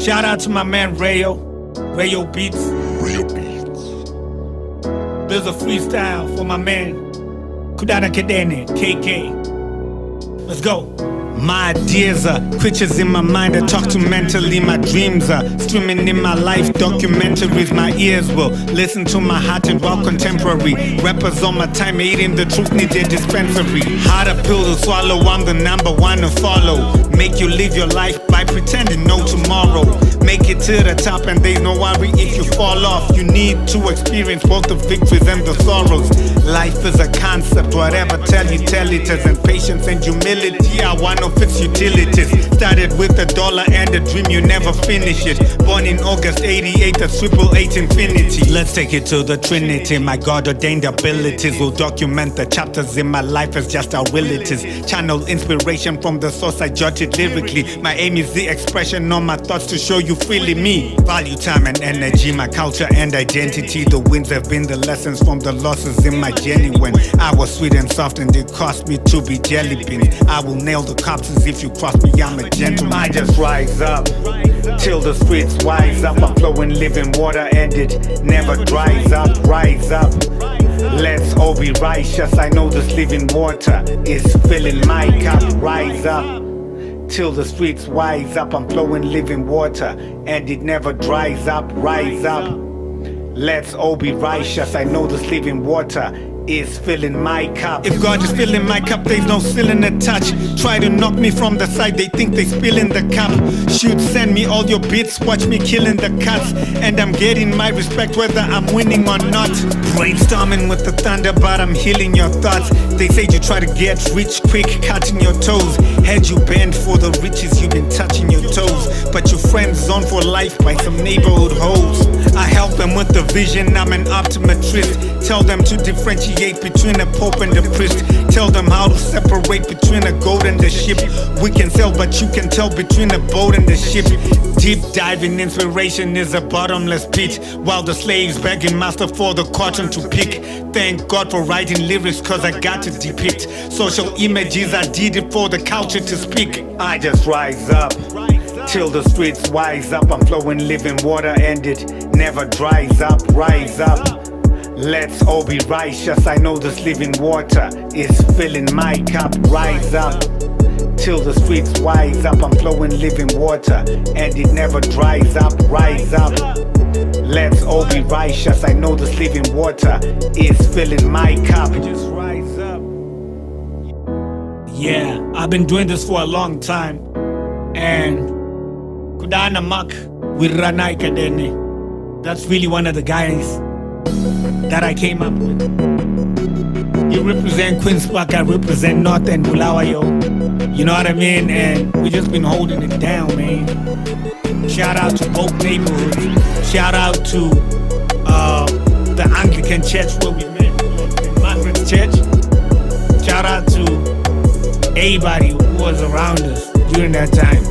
Shout out to my man Rayo Beats. There's a freestyle for my man Kudana Kadene, KK. Let's go. My ideas are creatures in my mind I talk to mentally. My dreams are streaming in my life documentaries. My ears will listen to my heart and while contemporary rappers on my time eating the truth need a dispensary. Harder pill to swallow, I'm the number one to follow. Make you live your life by pretending no tomorrow. Make it to the top and there's no worry if you fall off. You need to experience both the victories and the sorrows. Life is a concept, whatever tell it is. And patience and humility are one of its utilities. Started with $1 and a dream, you never finish it. Born in August 88, that's 888 infinity. Let's take it to the Trinity. My God ordained abilities will document the chapters in my life as just how will it is. Channel inspiration from the source I jotted lyrically. My aim is the expression of my thoughts to show you freely me. Value time and energy, my culture and identity. The wins have been the lessons from the losses in my journey. When I was sweet and soft and it cost me to be jelly beans. I will nail the cops as if you cross me, I'm a gentleman. I just rise up till the streets wise up. I'm flowing living water and it never dries up. Rise up, let's all be righteous. I know this living water is filling my cup. Rise up till the streets wise up. I'm flowing living water and it never dries up. Rise up, let's all be righteous. I know this living water is filling my cup. If God is filling my cup, there's no ceiling to touch. Try to knock me from the side, they think they spilling the cup. Shoot, send me all your bits, watch me killing the cuts. And I'm getting my respect whether I'm winning or not. Brainstorming with the thunder, but I'm healing your thoughts. They say you try to get rich quick, cutting your toes. Had you bent for the riches, you've been touching your toes. But your friends on for life by some neighborhood hoes. I help them with the vision, I'm an optometrist. Tell them to differentiate between a pope and a priest. Tell them how to separate between a goat and a ship. We can sail but you can tell between a boat and a ship. Deep diving inspiration is a bottomless pit, while the slaves begging master for the cotton to pick. Thank God for writing lyrics cause I got to depict social images. I did it for the culture to speak. I just rise up till the streets wise up. I'm flowing living water and it never dries up. Rise up, let's all be righteous. I know this living water is filling my cup. Rise up till the streets wise up. I'm flowing living water and it never dries up. Rise up, let's all be righteous. I know this living water is filling my cup. Just rise up. Yeah, I've been doing this for a long time. And Kudana Mak with Ranai Kadene, that's really one of the guys that I came up with. You represent Queen's Park, I represent North and Bulawayo. You know what I mean? And we just been holding it down, man. Shout out to both neighborhoods. Shout out to the Anglican church where we met, Margaret's church. Shout out to everybody who was around us during that time.